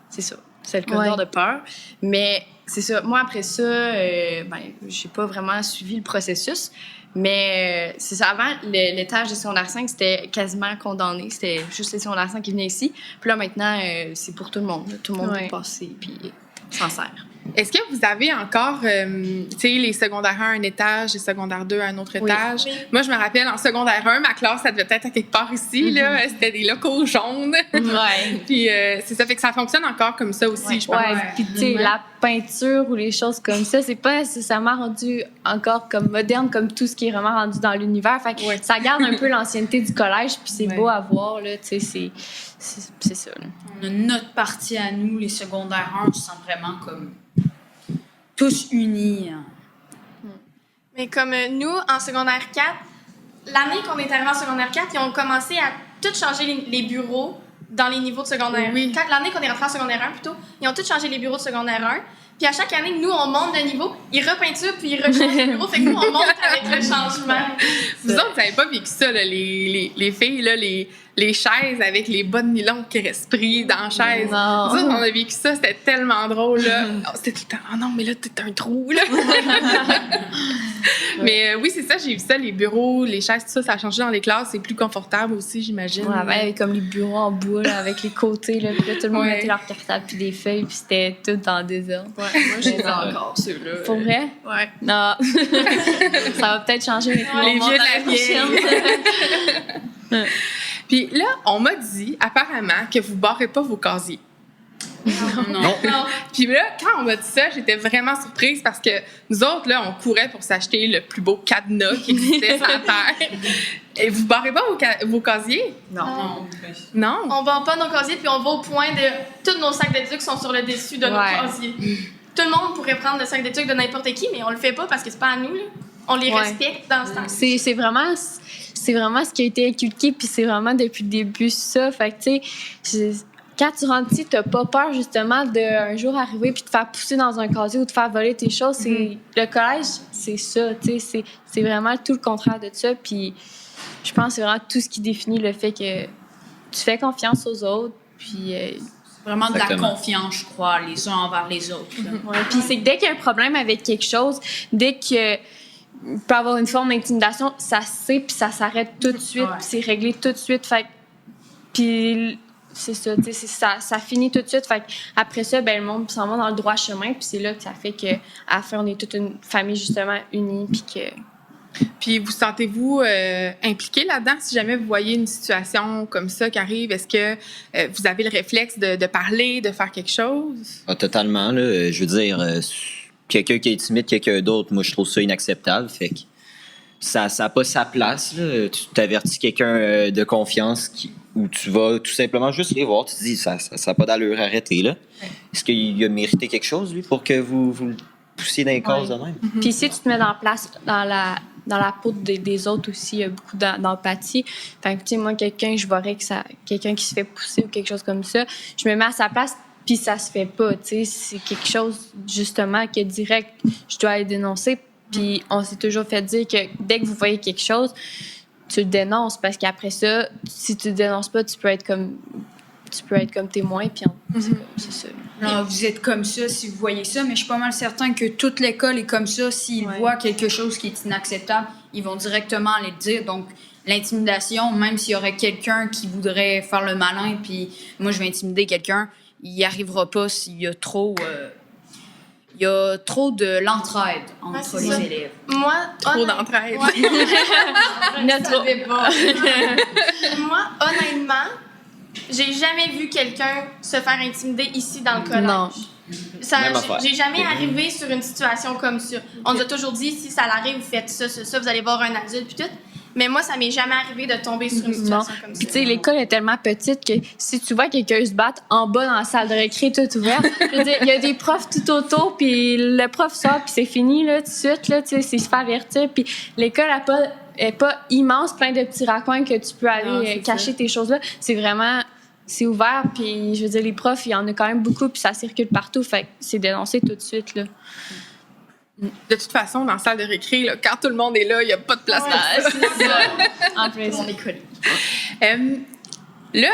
c'est ça. C'est le corridor de peur. Mais c'est ça. Moi, après ça, ben, j'ai pas vraiment suivi le processus. Mais c'est ça. Avant, l'étage de secondaire 5, c'était quasiment condamné. C'était juste les secondaires 5 qui venaient ici. Puis là, maintenant, c'est pour tout le monde. Tout le monde peut passer, puis s'en sert. Est-ce que vous avez encore, tu sais, les secondaires 1 un étage, les secondaires 2 un autre étage? Oui. Moi, je me rappelle, en secondaire 1, ma classe, ça devait être à quelque part ici, là. C'était des locaux jaunes. Ouais. Puis c'est ça, fait que ça fonctionne encore comme ça aussi, je pense. Ouais, puis tu sais, la peinture ou les choses comme ça, c'est pas nécessairement rendu encore comme moderne, comme tout ce qui est vraiment rendu dans l'univers. Fait que ça garde un peu l'ancienneté du collège, puis c'est beau à voir, là, tu sais, c'est ça. Là. On a notre partie à nous, les secondaires 1, on se sent vraiment comme tous unis. Hein. Mais comme nous, en secondaire 4, l'année qu'on est arrivé en secondaire 4, ils ont commencé à tout changer les bureaux dans les niveaux de secondaire. Oui. L'année qu'on est rentré en secondaire 1, plutôt, ils ont tout changé les bureaux de secondaire 1. Puis à chaque année, nous, on monte de niveau, ils repeinturent, puis ils rechangent les bureaux. Fait que nous, on monte avec le changement. Vous autres, vous n'avez pas vécu ça, là, les filles, là, les chaises avec les bas de nylon qui restent pris dans la chaise. Non. Nous autres, on a vécu ça, c'était tellement drôle, là. C'était tout le temps, oh non, mais là, t'es un trou, là. Mais oui, c'est ça, j'ai vu ça, les bureaux, les chaises, tout ça, ça a changé dans les classes. C'est plus confortable aussi, j'imagine. Ouais, avec comme les bureaux en bois, là, avec les côtés, là, puis là, tout le monde mettait leur cartable puis des feuilles, puis c'était tout en désordre. Ouais, moi, j'ai encore ceux-là. Pour vrai? Ouais. Non. Ça va peut-être changer avec Les vieux de la vieille. prochaine. Puis là, on m'a dit, apparemment, que vous barrez pas vos casiers. Non. Puis là, quand on m'a dit ça, j'étais vraiment surprise parce que nous autres, là, on courait pour s'acheter le plus beau cadenas qui existait sur la Terre. Et vous barrez pas vos casiers? Non. Non? On vend pas nos casiers, puis on va au point de... Tous nos sacs d'études sont sur le dessus de nos casiers. Tout le monde pourrait prendre le sac d'études de n'importe qui, mais on le fait pas parce que c'est pas à nous, là. On les respecte dans ce temps. C'est vraiment ce qui a été inculqué, puis c'est vraiment depuis le début ça. Fait que, tu sais, quand tu rentres ici, t'as pas peur, justement, d'un jour arriver puis te faire pousser dans un casier ou te faire voler tes choses. Le collège, c'est ça, tu sais, c'est vraiment tout le contraire de ça. Puis je pense que c'est vraiment tout ce qui définit le fait que tu fais confiance aux autres, puis... Vraiment de la Exactement. confiance, je crois, les uns envers les autres. là. Ouais, puis c'est que dès qu'il y a un problème avec quelque chose, dès que il peut avoir une forme d'intimidation, ça se sait puis ça s'arrête tout de suite, puis c'est réglé tout de suite. Fait que- puis c'est ça, tu sais, ça finit tout de suite. Fait que après ça, ben le monde s'en va dans le droit chemin, puis c'est là que ça fait que à la fin on est toute une famille justement unie, puis que Puis vous sentez-vous impliqué là-dedans si jamais vous voyez une situation comme ça qui arrive? Est-ce que vous avez le réflexe de parler, de faire quelque chose? Ah, totalement, là. Je veux dire, quelqu'un qui est timide, quelqu'un d'autre, moi, je trouve ça inacceptable. Fait que ça n'a pas sa place, là. Tu t'avertis quelqu'un de confiance où tu vas tout simplement juste les voir. Tu te dis, ça n'a pas d'allure, arrêtez, là. Est-ce qu'il a mérité quelque chose, lui, pour que vous le poussiez dans les cases de même? Puis si tu te mets dans la peau des autres aussi, il y a beaucoup d'empathie. Fait que, tu sais, moi, quelqu'un qui se fait pousser ou quelque chose comme ça, je me mets à sa place, puis ça se fait pas, tu sais. C'est quelque chose, justement, que direct, je dois aller dénoncer. Puis on s'est toujours fait dire que dès que vous voyez quelque chose, tu le dénonces, parce qu'après ça, si tu le dénonces pas, tu peux être comme témoin, puis c'est ça. Non, vous êtes comme ça si vous voyez ça, mais je suis pas mal certain que toute l'école est comme ça. S'ils voient quelque chose qui est inacceptable, ils vont directement aller le dire. Donc, l'intimidation, même s'il y aurait quelqu'un qui voudrait faire le malin, puis moi, je vais intimider quelqu'un, il n'y arrivera pas s'il y a trop... il y a trop de l'entraide entre c'est les ça. élèves. Moi, Trop d'entraide. Moi, honnêtement, j'ai jamais vu quelqu'un se faire intimider ici dans le collège. Non. Ça, Même affaire. j'ai jamais arrivé sur une situation comme ça. On nous a toujours dit, si ça l'arrive, vous faites ça, vous allez voir un adulte, puis tout. Mais moi, ça m'est jamais arrivé de tomber sur une Non. situation comme ça. Puis tu sais, l'école est tellement petite que si tu vois quelqu'un se battre en bas dans la salle de récré toute ouverte, je veux dire, il y a des profs tout autour, puis le prof sort, puis c'est fini là tout de suite là, tu sais, c'est se faire avertir. Puis l'école a pas pas immense, plein de petits raccoins que tu peux Non, aller c'est cacher ça. tes choses-là. C'est vraiment... C'est ouvert, puis je veux dire, les profs, il y en a quand même beaucoup, puis ça circule partout. Fait que c'est dénoncé tout de suite, là. De toute façon, dans la salle de récré, là, quand tout le monde est là, il n'y a pas de place pour ça. C'est ça. En plus. On est collés. Là,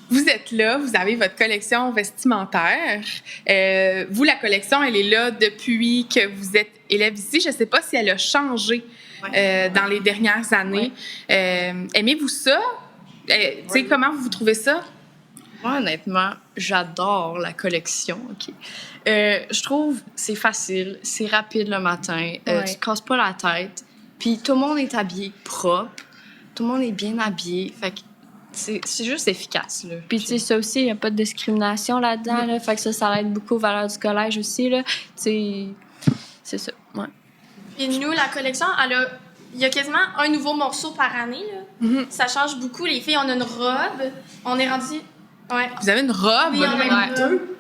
vous êtes là, vous avez votre collection vestimentaire. Vous, la collection, elle est là depuis que vous êtes élève ici. Je ne sais pas si elle a changé dans les dernières années. Aimez-vous ça? Tu sais, comment vous trouvez ça? Moi, honnêtement, j'adore la collection. OK. Je trouve c'est facile, c'est rapide le matin, tu te casses pas la tête, puis tout le monde est habillé propre, tout le monde est bien habillé, fait que c'est juste efficace, là. Puis, tu sais, ça aussi, il n'y a pas de discrimination là-dedans, là. Fait que ça aide beaucoup aux valeurs du collège aussi, là. Tu sais, c'est ça, ouais. Puis nous, la collection, il y a quasiment un nouveau morceau par année. Là. Ça change beaucoup. Les filles, on a une robe. On est rendu... Ouais. Vous avez une robe? Oui, on a deux.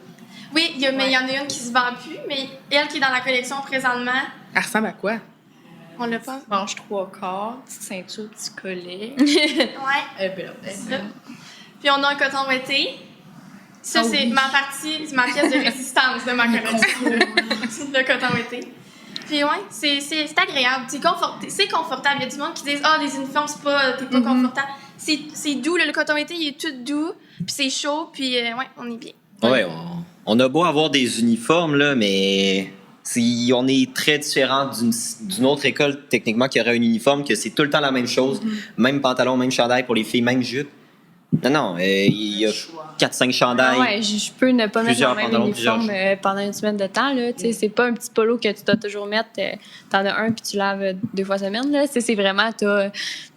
Oui, mais il y en a une qui se vend plus, mais elle qui est dans la collection présentement, Elle ressemble à quoi? on l'a pas. Manche 3/4, petite ceinture, petit collet. Ouais. Ben, Puis on a un coton ouetté. Ça, c'est ma partie, c'est ma pièce de résistance de ma collection. Le coton ouetté. Puis ouais, c'est agréable. C'est confortable. Il y a du monde qui disent « Ah, les uniformes, t'es pas confortable. » C'est doux, le coton ouetté, il est tout doux. Puis c'est chaud, puis ouais, on est bien. Ouais, on a beau avoir des uniformes, là, mais on est très différent d'une autre école, techniquement, qui aurait un uniforme, que c'est tout le temps la même chose. Même pantalon, même chandail pour les filles, même jupe. Non, il y a 4-5 chandails. Ouais, je peux ne pas mettre Plusieurs le même pantalons, uniforme pendant une semaine de temps, là. Tu sais, c'est pas un petit polo que tu dois toujours mettre. T'en as un, puis tu laves 2 fois semaine, là. Tu sais, c'est vraiment, t'as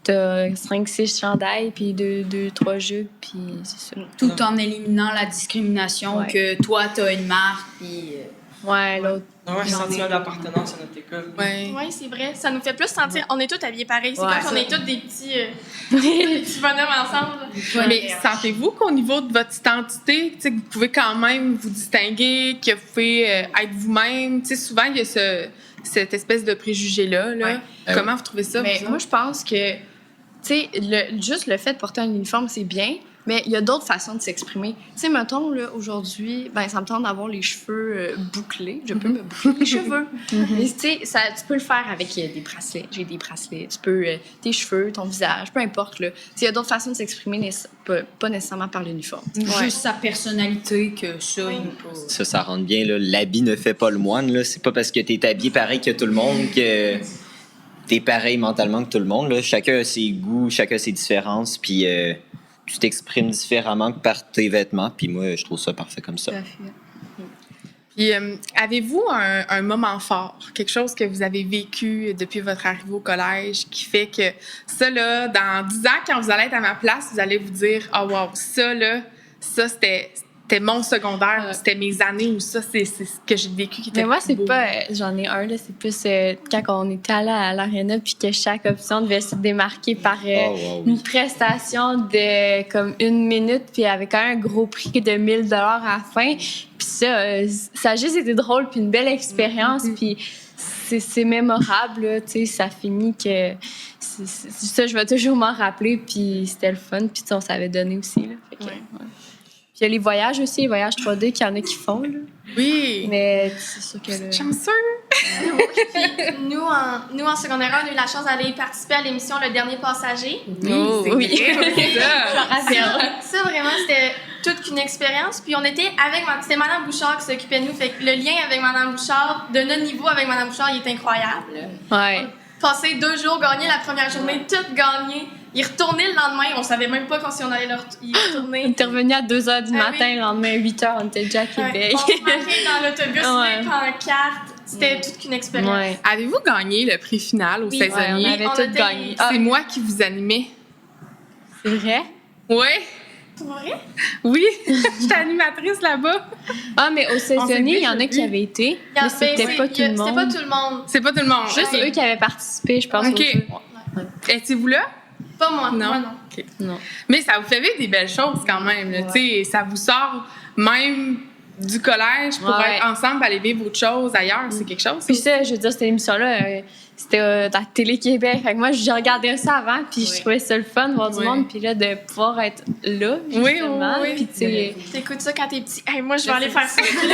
5-6 chandails, puis 2-3 jupes, puis c'est ça. Tout en éliminant la discrimination que toi, t'as une marque, puis... Ouais, l'autre. Ouais, sentiment d'appartenance à notre école. Ouais. Oui, c'est vrai. Ça nous fait plus sentir... On est tous habillés pareil. C'est Ouais, comme si on ça. est tous des petits bonhommes ensemble. Mais sentez-vous qu'au niveau de votre identité, tu sais, que vous pouvez quand même vous distinguer, que vous pouvez être vous-même? Tu sais, souvent, il y a cette espèce de préjugé-là. Là. Ouais. Comment vous trouvez ça? Mais vous moi, je pense que, tu sais, juste le fait de porter un uniforme, c'est bien, mais il y a d'autres façons de s'exprimer. Tu sais, mettons, là, aujourd'hui, ben, ça me tente d'avoir les cheveux bouclés. Je peux me boucler les cheveux. Mais tu sais, tu peux le faire avec des bracelets. J'ai des bracelets. Tu peux, tes cheveux, ton visage, peu importe, là. Tu sais, il y a d'autres façons de s'exprimer, pas nécessairement par l'uniforme. Juste sa personnalité que ça, il n'est pas... Ça rentre bien, là. L'habit ne fait pas le moine, là. C'est pas parce que t'es habillé pareil que tout le monde que t'es pareil mentalement que tout le monde, là. Chacun a ses goûts, chacun a ses différences, puis tu t'exprimes différemment que par tes vêtements, puis moi, je trouve ça parfait comme ça. Puis, avez-vous un moment fort, quelque chose que vous avez vécu depuis votre arrivée au collège qui fait que ça, là, dans 10 ans, quand vous allez être à ma place, vous allez vous dire « Ah, wow, ça, là, ça, c'était mon secondaire, c'était mes années, ou ça, c'est ce que j'ai vécu qui était Mais moi, c'est beau. pas... J'en ai un, là. C'est plus quand on était allé à l'aréna puis que chaque option devait se démarquer par une prestation de comme 1 minute puis avec un gros prix de 1 000 $ à la fin. Puis ça a juste été drôle puis une belle expérience. Puis c'est mémorable, là. Tu sais, ça finit que... ça, je vais toujours m'en rappeler. Puis c'était le fun. Puis on s'avait donné aussi, là. Fait que, ouais. Puis il y a les voyages aussi, les voyages 3D qu'il y en a qui font, là. Oui! Mais c'est sûr que... Chanceux! Puis nous, en secondaire 1, on a eu la chance d'aller participer à l'émission Le Dernier Passager. Oui, c'est vrai, ça! Ça, vraiment, c'était toute qu'une expérience. Puis on était c'était Mme Bouchard qui s'occupait de nous. Fait que le lien avec Mme Bouchard, de notre niveau avec Mme Bouchard, il est incroyable. Ouais. Passer 2 jours, gagner la première journée, tout gagner. Il retournait le lendemain, on savait même pas si on allait y retourner. On était revenu à 2 h du matin, oui. le lendemain à 8 h, on était déjà à Québec. On se marquait dans l'autobus, Ouais. les pancartes. C'était toute qu'une expérience. Ouais. Avez-vous gagné le prix final au Oui. saisonnier? Ouais, on avait On tout était- gagné. C'est moi qui vous animais. C'est vrai? Oui, C'est vrai? oui, j'étais animatrice là-bas. Ah, mais au saisonnier, il y en a déjà qui vu. avaient été, Ben, mais c'était pas tout le monde. C'était pas tout le monde. C'est pas tout le monde. Juste Ok. eux qui avaient participé, je pense. OK. au jeu. Étiez-vous là? Pas moi. Non. Moi, non. OK. Non. Mais ça vous fait vivre des belles choses quand même. Là. Tu sais, ça vous sort même du collège pour Ouais. être ensemble, aller vivre autre chose ailleurs. C'est quelque chose. Puis ça, je veux dire, cette émission-là, dans Télé-Québec. Fait que moi, je regardais ça avant, puis je trouvais ça le fun de voir du monde, puis là, de pouvoir être là, justement. Oui. Puis, tu sais, T'écoutes ça quand t'es petit. Hey, moi, je vais aller faire ça. Puis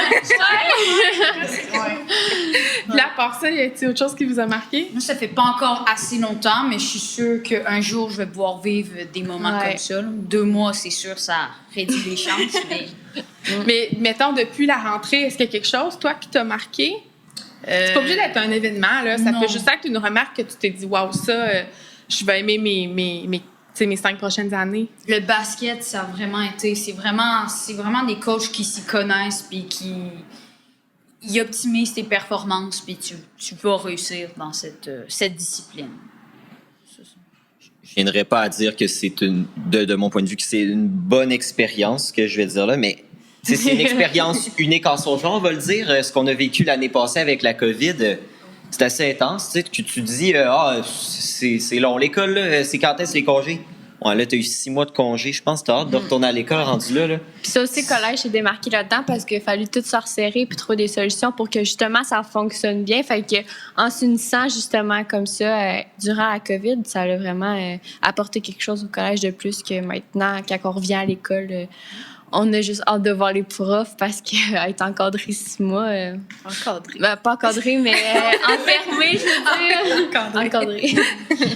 là, à part ça, y a-t-il autre chose qui vous a marqué? Moi, ça fait pas encore assez longtemps, mais je suis sûre qu'un jour, je vais pouvoir vivre des moments comme ça. Là. 2 mois, c'est sûr, ça réduit les chances, mais... Mais mettons, depuis la rentrée, est-ce qu'il y a quelque chose, toi, qui t'a marqué? C'est pas obligé d'être un événement, là. Ça non. peut juste être une remarque que tu t'es dit, waouh, ça, je vais aimer mes 5 prochaines années. Le basket, ça a vraiment été... C'est vraiment des coachs qui s'y connaissent puis qui... Ils optimisent tes performances puis tu vas réussir dans cette discipline. Je viendrai pas à dire que c'est de mon point de vue, que c'est une bonne expérience que je vais dire là, mais c'est une expérience unique en son genre, on va le dire. Ce qu'on a vécu l'année passée avec la COVID, c'est assez intense. Tu sais, tu te dis, c'est long l'école, là, c'est quand est-ce les congés? Ouais, là, t'as eu 6 mois de congé. Je pense que t'as hâte de retourner à l'école rendu là. Puis ça aussi, le collège s'est démarqué là-dedans parce qu'il a fallu tout se resserrer puis trouver des solutions pour que justement ça fonctionne bien. Fait que en s'unissant justement comme ça durant la COVID, ça a vraiment apporté quelque chose au collège de plus que maintenant, quand on revient à l'école, on a juste hâte de voir les profs parce qu'être encadré 6 mois... Encadré. Ben, pas encadré, mais enfermé, je veux dire. Encadré.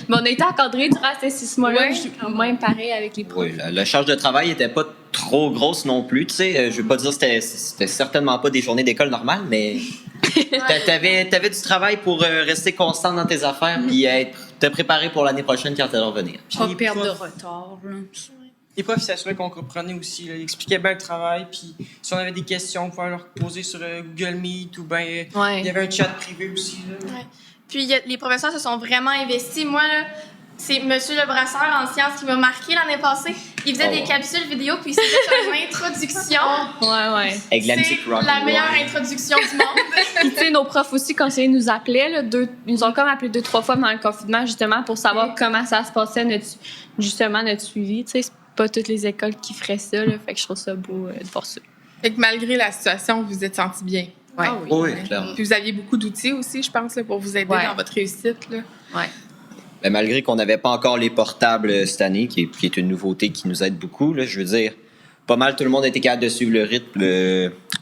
Mais on a été encadrés durant ces 6 mois-là, même pareil avec les profs. Oui, la charge de travail était pas trop grosse non plus. Tu sais, je veux pas dire que c'était certainement pas des journées d'école normales, mais t'avais du travail pour rester constant dans tes affaires puis te préparer pour l'année prochaine quand t'allais revenir. Pas les perdre de profs- retard. Là. Les profs s'assuraient qu'on comprenait aussi. Là. Ils expliquaient bien le travail. Puis si on avait des questions, on pouvait leur poser sur Google Meet ou bien il y avait un chat privé aussi. Là. Ouais. Puis les professeurs se sont vraiment investis. Moi, là, c'est M. Le Brasseur en sciences qui m'a marqué l'année passée. Il faisait des capsules vidéo, puis c'était une introduction. Ouais. Avec la C'est musique rock. la meilleure introduction du monde. Puis, tu sais, nos profs aussi, quand ils nous appelaient, là, ils nous ont comme appelé 2-3 fois pendant le confinement, justement, pour savoir comment ça se passait, notre suivi. Tu sais, c'est pas toutes les écoles qui feraient ça, là. Fait que je trouve ça beau de voir ça. Fait que malgré la situation, vous vous êtes senti bien. Ouais. Ah oui. Oui, clairement. Puis vous aviez beaucoup d'outils aussi, je pense, là, pour vous aider dans votre réussite. Là. Ouais. Ben, malgré qu'on n'avait pas encore les portables cette année, qui est une nouveauté qui nous aide beaucoup, là, je veux dire, pas mal tout le monde était capable de suivre le rythme.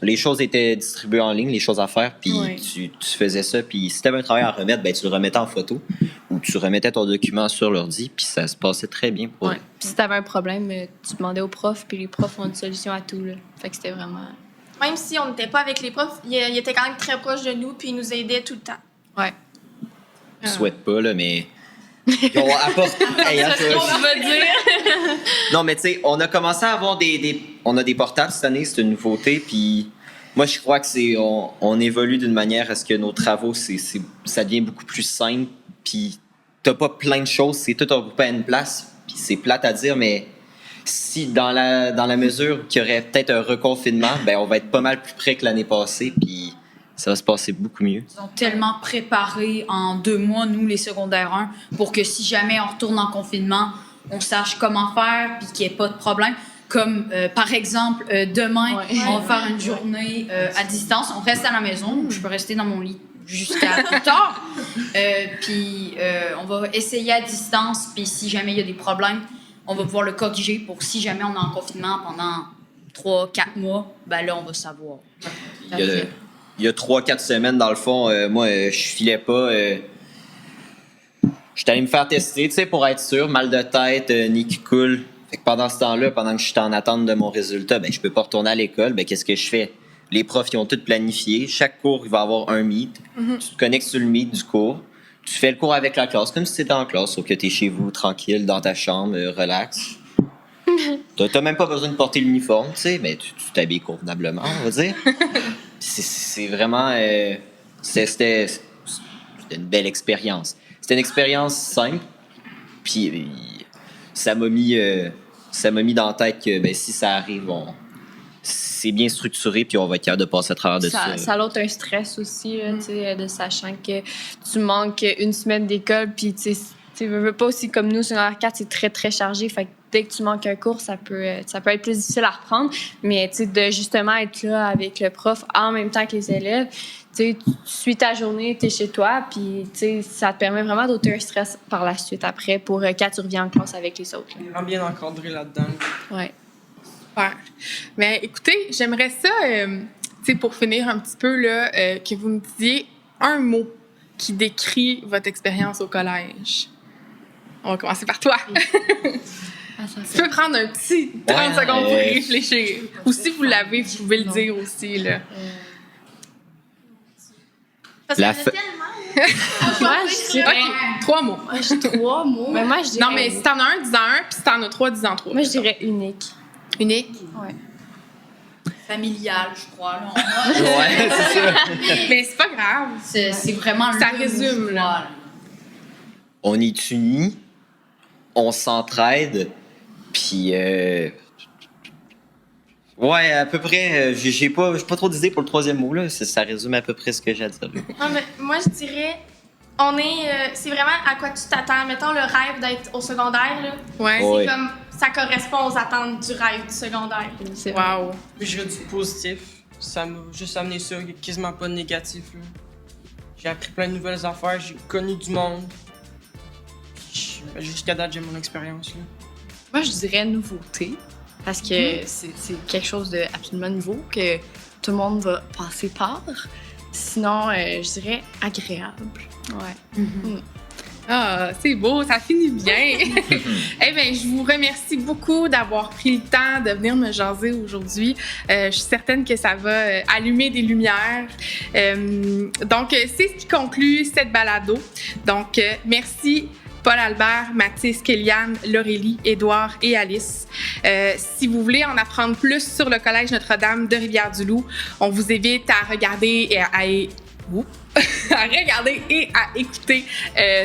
Les choses étaient distribuées en ligne, les choses à faire, puis tu faisais ça. Puis si tu avais un travail à remettre, ben, tu le remettais en photo ou tu remettais ton document sur l'ordi, puis ça se passait très bien pour eux. Puis si t'avais un problème, tu demandais aux profs, puis les profs ont une solution à tout. Là. Fait que c'était vraiment... Même si on n'était pas avec les profs, ils étaient quand même très proches de nous, puis ils nous aidaient tout le temps. Ouais. Je souhaite pas, là, mais... Ils ont apporté... Hey, hein, non, mais tu sais, on a commencé à avoir on a des portables cette année, c'est une nouveauté, puis moi, je crois que on évolue d'une manière à ce que nos travaux, ça devient beaucoup plus simple, puis t'as pas plein de choses, c'est tout regroupé à une place, puis c'est plate à dire, mais si dans la mesure qu'il y aurait peut-être un reconfinement, ben on va être pas mal plus près que l'année passée, puis ça va se passer beaucoup mieux. Ils ont tellement préparé en 2 mois, nous, les secondaires 1, pour que si jamais on retourne en confinement, on sache comment faire puis qu'il n'y ait pas de problème. Comme, par exemple, demain, on va faire une journée à distance. On reste à la maison. Je peux rester dans mon lit jusqu'à plus tard. Puis on va essayer à distance. Puis si jamais il y a des problèmes, on va pouvoir le corriger pour si jamais on est en confinement pendant 3-4 mois, ben là, on va savoir. Il y a 3-4 semaines, dans le fond, moi, je filais pas. J'étais allé me faire tester, tu sais, pour être sûr. Mal de tête, nez qui coule. Fait que pendant ce temps-là, pendant que je suis en attente de mon résultat, ben je peux pas retourner à l'école. Ben qu'est-ce que je fais? Les profs, ils ont tout planifié. Chaque cours, il va avoir un meet. Tu te connectes sur le meet du cours. Tu fais le cours avec la classe, comme si tu étais en classe, sauf que tu es chez vous, tranquille, dans ta chambre, relax. T'as même pas besoin de porter l'uniforme, tu sais, mais tu t'habilles convenablement, on va dire. C'est vraiment... C'était une belle expérience. C'était une expérience simple, puis ça m'a mis dans la tête que ben, si ça arrive, c'est bien structuré, puis on va être capable de passer à travers de ça. Ça l'autre un stress aussi, là, tu sais, de sachant que tu manques une semaine d'école, puis tu veux pas aussi comme nous, sur R4, c'est très, très chargé, fait que dès que tu manques un cours, ça peut être plus difficile à reprendre. Mais de justement être là avec le prof en même temps que les élèves, tu suis ta journée, tu es chez toi, puis ça te permet vraiment d'ôter un stress par la suite après pour quand tu reviens en classe avec les autres. Vraiment bien encadré là-dedans. Ouais. Super. Mais écoutez, j'aimerais ça, pour finir un petit peu, là, que vous me disiez un mot qui décrit votre expérience au collège. On va commencer par toi. Tu peux prendre un petit 30 secondes pour y réfléchir. Ou si vous l'avez, vous pouvez le dire aussi. Là. Parce La que fe- Moi, je dirais... OK, 3 mots. Moi, j'ai 3 mots. Mais moi, je dirais... Non, mais si t'en as un, dis-en un, puis si t'en as 3, dis-en 3. Moi, je dirais unique. Unique. Ouais. Familial, je crois. Là. Ouais, c'est ça. Mais c'est pas grave. C'est vraiment Ça le résume, mot, là. On est unis, on s'entraide, puis ouais, à peu près, j'ai pas trop d'idées pour le troisième mot, là. Ça résume à peu près ce que j'ai à dire. Là. Ah, mais moi, je dirais, c'est vraiment à quoi tu t'attends. Mettons le rêve d'être au secondaire, là. Ouais. Ouais. C'est comme, ça correspond aux attentes du rêve du secondaire. C'est vrai. Wow. Puis je dirais du positif. Ça m'a juste amené ça, quasiment pas de négatif. Là. J'ai appris plein de nouvelles affaires, j'ai connu du monde. Jusqu'à date, j'ai mon expérience. Là. Moi, je dirais nouveauté, parce que c'est quelque chose d'absolument nouveau que tout le monde va passer par. Sinon, je dirais agréable. Ouais. Ah, c'est beau, ça finit bien. Eh bien, je vous remercie beaucoup d'avoir pris le temps de venir me jaser aujourd'hui. Je suis certaine que ça va allumer des lumières. Donc, c'est ce qui conclut cette balado. Donc, merci Paul-Albert, Mathis, Kéliane, Laurélie, Édouard et Alice. Si vous voulez en apprendre plus sur le Collège Notre-Dame de Rivière-du-Loup, on vous invite à regarder et à regarder et à écouter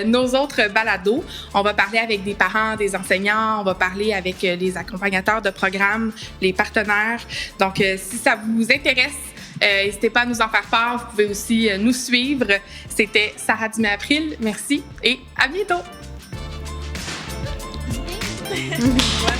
nos autres balados. On va parler avec des parents, des enseignants, on va parler avec les accompagnateurs de programmes, les partenaires. Donc, si ça vous intéresse, n'hésitez pas à nous en faire part. Vous pouvez aussi nous suivre. C'était Sarah Dumais-April. Merci et à bientôt! Voilà.